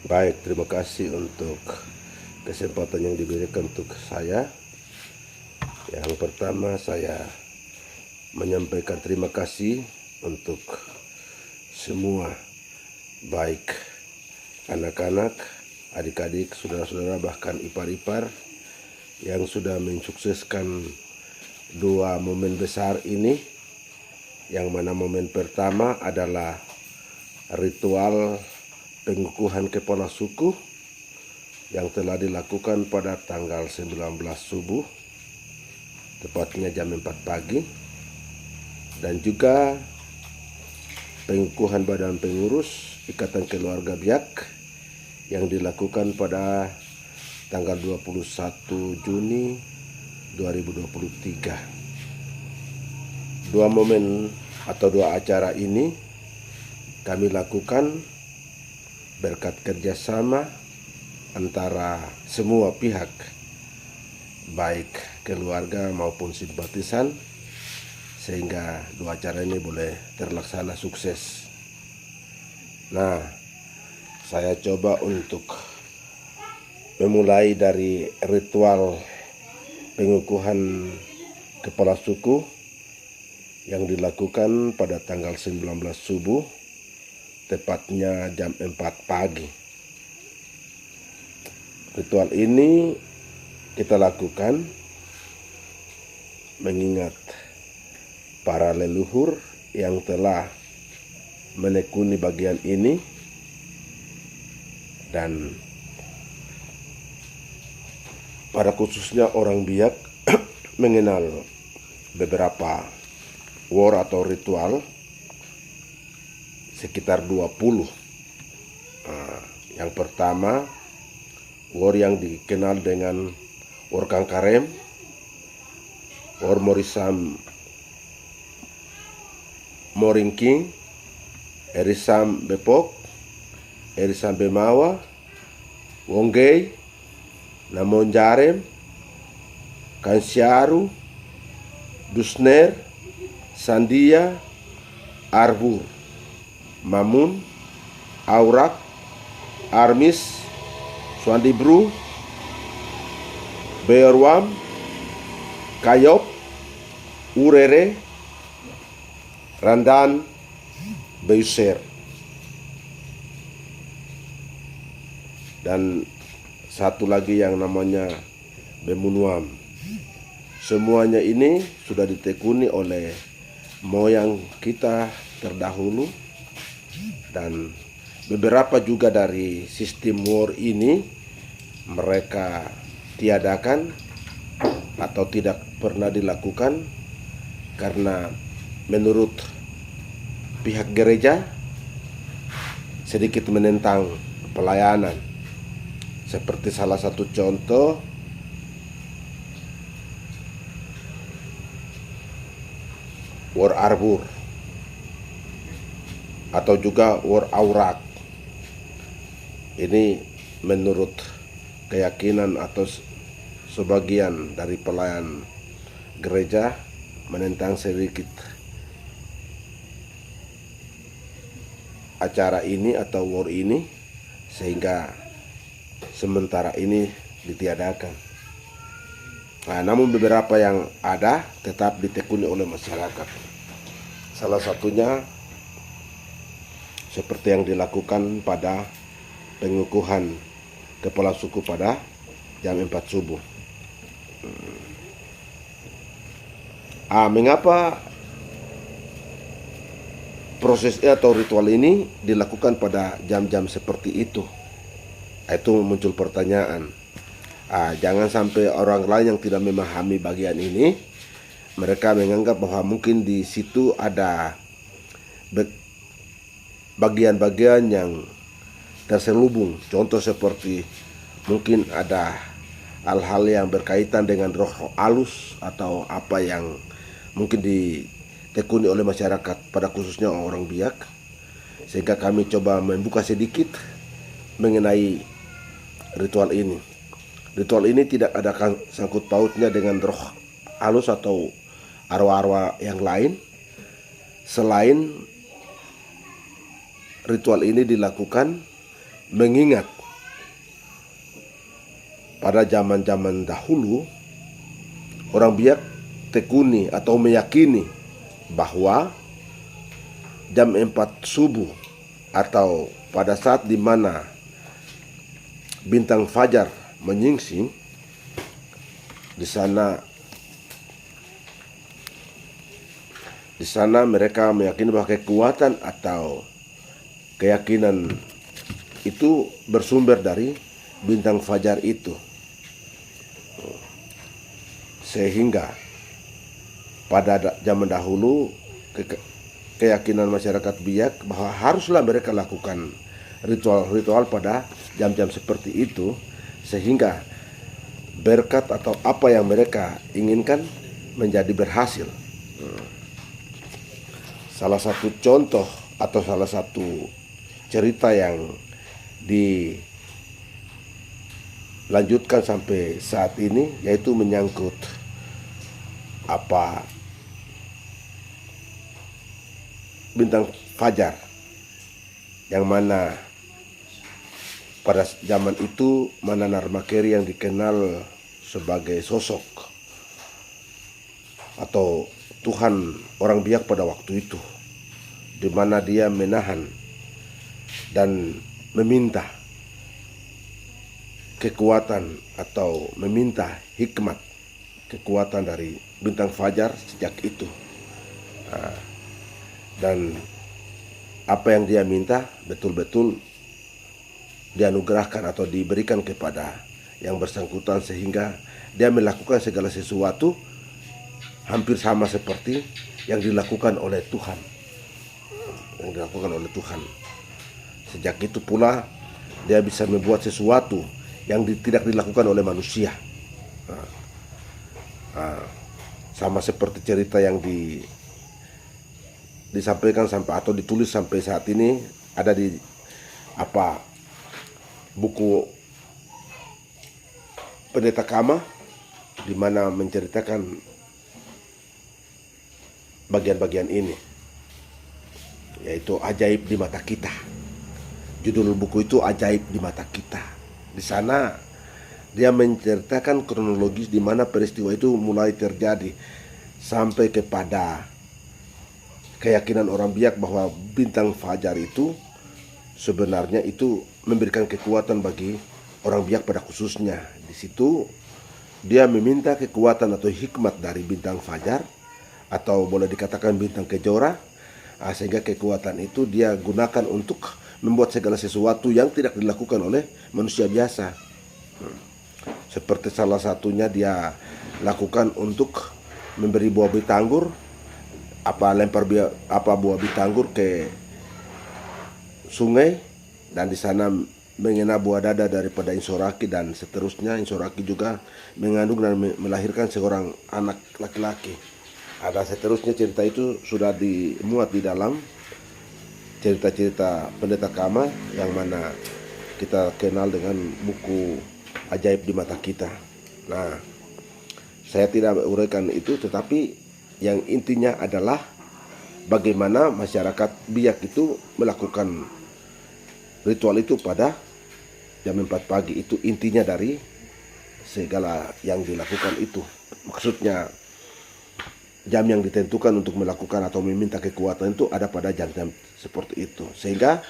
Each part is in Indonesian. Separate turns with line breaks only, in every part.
Baik, terima kasih untuk kesempatan yang diberikan untuk saya. Yang pertama, saya menyampaikan terima kasih untuk semua, baik anak-anak, adik-adik, saudara-saudara, bahkan ipar-ipar yang sudah mensukseskan dua momen besar ini. Yang mana momen pertama adalah ritual pengukuhan kepala suku yang telah dilakukan pada tanggal 19 subuh, tepatnya jam 4 pagi, dan juga pengukuhan badan pengurus Ikatan Keluarga Biak yang dilakukan pada tanggal 21 Juni 2023. Dua momen atau dua acara ini kami lakukan berkat kerjasama antara semua pihak, baik keluarga maupun simpatisan, sehingga dua acara ini boleh terlaksana sukses. Nah, saya coba untuk memulai dari ritual pengukuhan kepala suku yang dilakukan pada tanggal 19 subuh, tepatnya jam 4 pagi. Ritual ini kita lakukan mengingat para leluhur yang telah menekuni bagian ini, dan pada khususnya orang Biak mengenal beberapa war atau ritual sekitar 20. Yang pertama, war yang dikenal dengan war Kangkarem, war Morisam Moringking, Erisam Bepok, Erisam Bemawa, Wonggei, Namon Jarem, Kansiaru, Dusner, Sandia, Arbur, Mamun, Aurak, Armis, Swandibru, Beorwam, Kayop, Urere, Randan, Beuser. Dan satu lagi yang namanya Bemunuam. Semuanya ini sudah ditekuni oleh moyang kita terdahulu, dan beberapa juga dari sistem war ini mereka tiadakan atau tidak pernah dilakukan karena menurut pihak gereja sedikit menentang pelayanan. Seperti salah satu contoh, war Arbur atau juga war Aurak. Ini menurut keyakinan atau sebagian dari pelayan gereja menentang sedikit acara ini atau war ini, sehingga sementara ini ditiadakan. Nah, namun beberapa yang ada tetap ditekuni oleh masyarakat. Salah satunya seperti yang dilakukan pada pengukuhan kepala suku pada jam 4 subuh. Mengapa proses atau ritual ini dilakukan pada jam-jam seperti itu? Itu muncul pertanyaan. Jangan sampai orang lain yang tidak memahami bagian ini, mereka menganggap bahwa mungkin di situ ada bagian-bagian yang terselubung. Contoh seperti mungkin ada hal-hal yang berkaitan dengan roh halus atau apa yang mungkin ditekuni oleh masyarakat, pada khususnya orang Biak, sehingga kami coba membuka sedikit mengenai ritual ini. Ritual ini tidak ada sangkut pautnya dengan roh halus atau arwah-arwah yang lain, selain ritual ini dilakukan mengingat pada zaman-zaman dahulu orang Biak tekuni atau meyakini bahwa jam 4 subuh atau pada saat dimana bintang fajar menyingsing, di sana mereka meyakini bahwa kekuatan atau keyakinan itu bersumber dari bintang fajar itu. Sehingga pada zaman dahulu keyakinan masyarakat Biak bahwa haruslah mereka lakukan ritual-ritual pada jam-jam seperti itu, sehingga berkat atau apa yang mereka inginkan menjadi berhasil. Salah satu contoh atau salah satu cerita yang dilanjutkan sampai saat ini yaitu menyangkut bintang fajar, yang mana pada zaman itu Mananar Makeri yang dikenal sebagai sosok atau Tuhan orang Biak pada waktu itu, di mana dia menahan dan meminta kekuatan atau meminta hikmat kekuatan dari bintang fajar sejak itu. Dan apa yang dia minta betul-betul dianugerahkan atau diberikan kepada yang bersangkutan, sehingga dia melakukan segala sesuatu hampir sama seperti yang dilakukan oleh Tuhan. Sejak itu pula dia bisa membuat sesuatu yang tidak dilakukan oleh manusia. Sama seperti cerita yang disampaikan sampai atau ditulis sampai saat ini ada di buku Pendeta Kama, di mana menceritakan bagian-bagian ini, yaitu Ajaib di Mata Kita. Judul buku itu Ajaib di Mata Kita. Di sana dia menceritakan kronologis di mana peristiwa itu mulai terjadi sampai kepada keyakinan orang Biak bahwa bintang fajar itu sebenarnya itu memberikan kekuatan bagi orang Biak pada khususnya. Di situ dia meminta kekuatan atau hikmat dari bintang fajar, atau boleh dikatakan bintang kejora, sehingga kekuatan itu dia gunakan untuk membuat segala sesuatu yang tidak dilakukan oleh manusia biasa. Seperti salah satunya dia lakukan untuk memberi buah bitanggur, lempar buah bitanggur ke sungai, dan di sana mengena buah dada daripada Insoraki, dan seterusnya. Insoraki juga mengandung dan melahirkan seorang anak laki-laki. Ada seterusnya, cerita itu sudah dimuat di dalam cerita-cerita Pendeta Kama yang mana kita kenal dengan buku Ajaib di Mata Kita. Nah, saya tidak uraikan itu, tetapi yang intinya adalah bagaimana masyarakat Biak itu melakukan ritual itu pada jam 4 pagi. Itu intinya dari segala yang dilakukan itu. Maksudnya jam yang ditentukan untuk melakukan atau meminta kekuatan itu ada pada jam-jam seperti itu, sehingga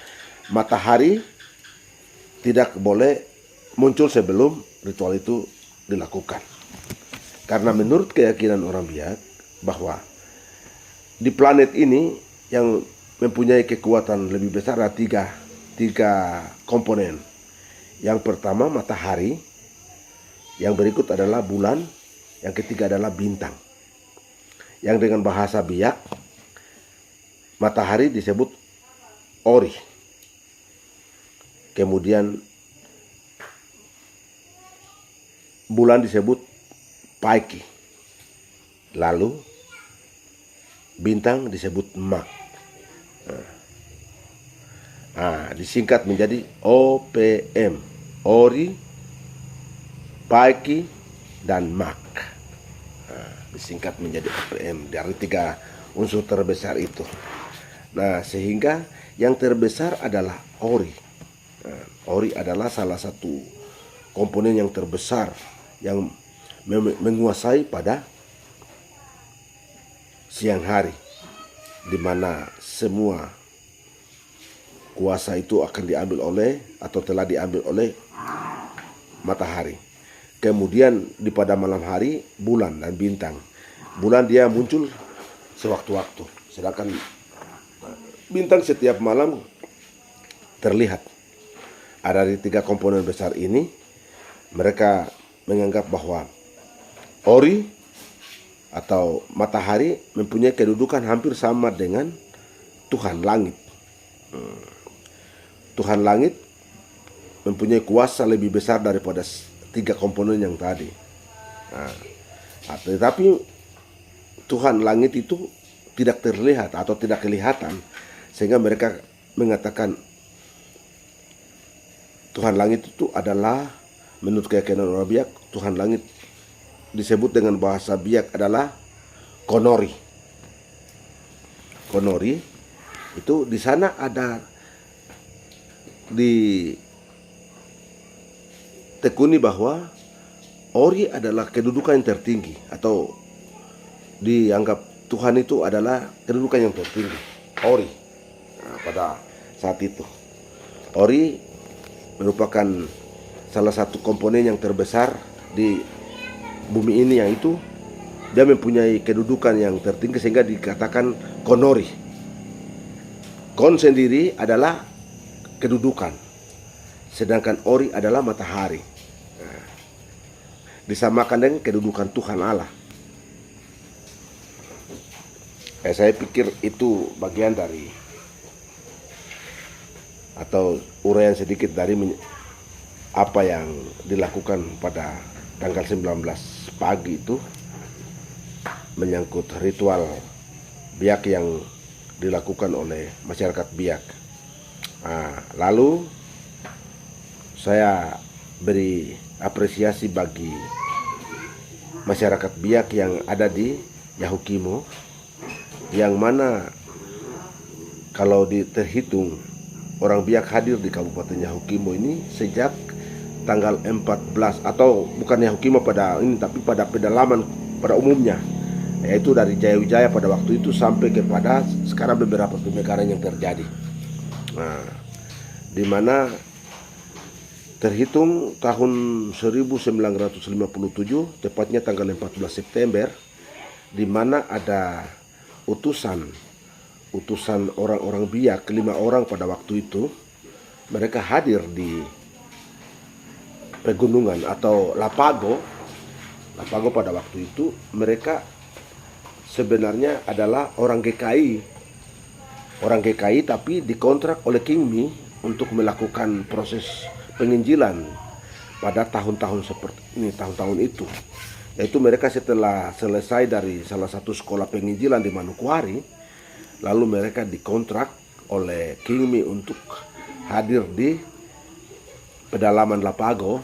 matahari tidak boleh muncul sebelum ritual itu dilakukan. Karena menurut keyakinan orang Biak bahwa di planet ini yang mempunyai kekuatan lebih besar ada tiga komponen. Yang pertama matahari, yang berikut adalah bulan, yang ketiga adalah bintang. Yang dengan bahasa Biak, matahari disebut Ori, kemudian bulan disebut Paiki, lalu bintang disebut Mak. Disingkat menjadi OPM, Ori, Paiki, dan Mak. Disingkat menjadi OPM dari tiga unsur terbesar itu. Nah, sehingga yang terbesar adalah Ori. Ori adalah salah satu komponen yang terbesar yang menguasai pada siang hari, di mana semua kuasa itu akan diambil oleh atau telah diambil oleh matahari. Kemudian di pada malam hari bulan dan bintang. Bulan dia muncul sewaktu-waktu, sedangkan bintang setiap malam terlihat. Ada di 3 komponen besar ini, mereka menganggap bahwa Ori atau matahari mempunyai kedudukan hampir sama dengan Tuhan langit. Tuhan langit mempunyai kuasa lebih besar daripada 3 komponen yang tadi. Tetapi Tuhan langit itu tidak terlihat atau tidak kelihatan, sehingga mereka mengatakan Tuhan langit itu adalah, menurut keyakinan orang Biak, Tuhan langit disebut dengan bahasa Biak adalah Konori. Konori itu di sana ada ditekuni bahwa Ori adalah kedudukan yang tertinggi, atau dianggap Tuhan itu adalah kedudukan yang tertinggi, Ori. Pada saat itu Ori merupakan salah satu komponen yang terbesar di bumi ini, yaitu dia mempunyai kedudukan yang tertinggi sehingga dikatakan Konori. Kon sendiri adalah kedudukan, sedangkan Ori adalah matahari. Disamakan dengan kedudukan Tuhan Allah. Saya pikir itu bagian dari atau uraian sedikit dari apa yang dilakukan pada tanggal 19 pagi itu menyangkut ritual Biak yang dilakukan oleh masyarakat Biak. Lalu saya beri apresiasi bagi masyarakat Biak yang ada di Yahukimo, yang mana kalau terhitung orang Biak hadir di Kabupaten Yahukimo ini sejak tanggal 14, atau bukan Yahukimo pada ini, tapi pada pedalaman pada umumnya, yaitu dari Jaya-Wijaya pada waktu itu sampai kepada sekarang beberapa pemekaran yang terjadi. Di mana terhitung tahun 1957, tepatnya tanggal 14 September, di mana ada utusan orang-orang Biak, 5 orang pada waktu itu, mereka hadir di pegunungan atau Lapago pada waktu itu. Mereka sebenarnya adalah orang GKI tapi dikontrak oleh King Mi untuk melakukan proses penginjilan pada tahun-tahun seperti ini, tahun-tahun itu. Yaitu mereka setelah selesai dari salah satu sekolah penginjilan di Manokwari, lalu mereka dikontrak oleh King Mi untuk hadir di pedalaman Lapago,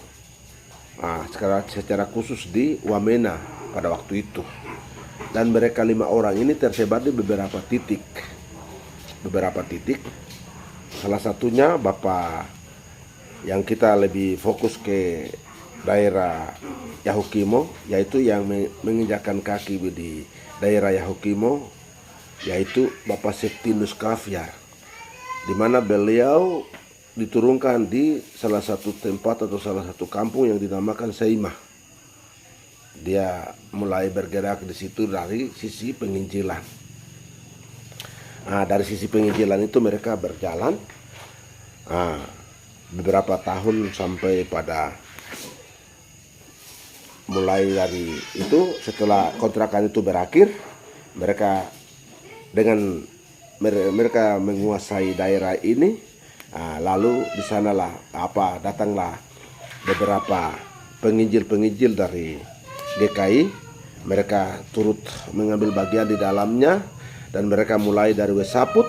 secara khusus di Wamena pada waktu itu. Dan mereka 5 orang ini tersebar di beberapa titik. Salah satunya Bapak yang kita lebih fokus ke daerah Yahukimo, yaitu yang menginjakkan kaki di daerah Yahukimo, yaitu Bapak Septinus Kaviar, di mana beliau diturunkan di salah satu tempat atau salah satu kampung yang dinamakan Seimah. Dia mulai bergerak di situ dari sisi penginjilan. Dari sisi penginjilan itu mereka berjalan beberapa tahun sampai pada mulai dari itu, setelah kontrakan itu berakhir, mereka menguasai daerah ini. Lalu di sanalah datanglah beberapa penginjil dari GKI. Mereka turut mengambil bagian di dalamnya, dan mereka mulai dari Wesaput,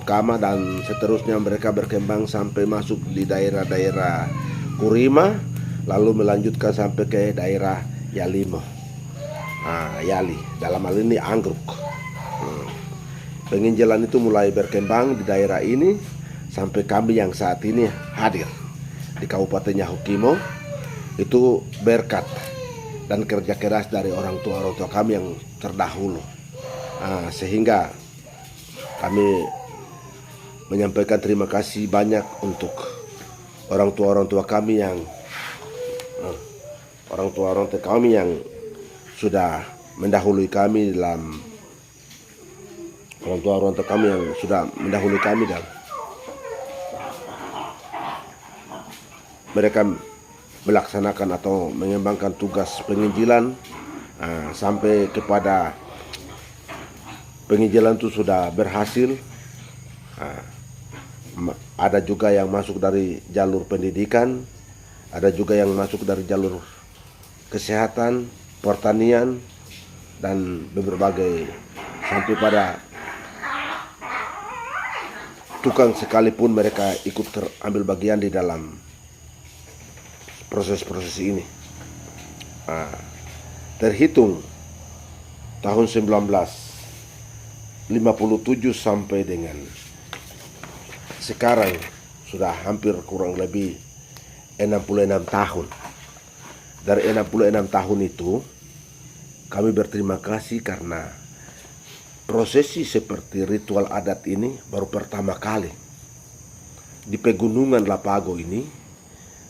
Kama, dan seterusnya mereka berkembang sampai masuk di daerah-daerah Kurima, lalu melanjutkan sampai ke daerah Yalimo, Yali, dalam hal ini Anggruk. Penginjilan itu mulai berkembang di daerah ini sampai kami yang saat ini hadir. di Kabupaten Yahukimo itu berkat dan kerja keras dari orang tua kami yang terdahulu. Sehingga kami menyampaikan terima kasih banyak untuk orang tua kami yang sudah mendahului kami dalam mereka melaksanakan atau mengembangkan tugas penginjilan sampai kepada penginjilan itu sudah berhasil. Ada juga yang masuk dari jalur pendidikan, ada juga yang masuk dari jalur kesehatan, pertanian, dan berbagai, sampai pada tukang sekalipun mereka ikut terambil bagian di dalam proses-proses ini. Terhitung tahun 1957 sampai dengan sekarang sudah hampir kurang lebih 66 tahun. Dari 66 tahun itu kami berterima kasih karena prosesi seperti ritual adat ini baru pertama kali di Pegunungan Lapago ini,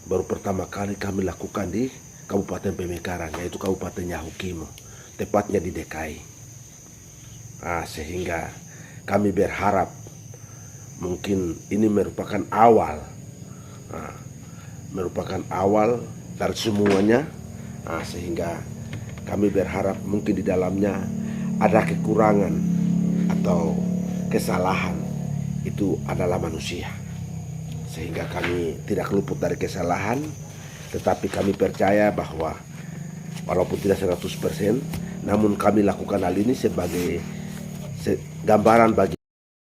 baru pertama kali kami lakukan di Kabupaten Pemekaran, yaitu Kabupaten Yahukimo, tepatnya di DKI. Sehingga kami berharap mungkin ini merupakan awal dari semuanya, sehingga kami berharap mungkin di dalamnya ada kekurangan atau kesalahan, itu adalah manusia, sehingga kami tidak luput dari kesalahan. Tetapi kami percaya bahwa walaupun tidak 100%, namun kami lakukan hal ini sebagai gambaran bagi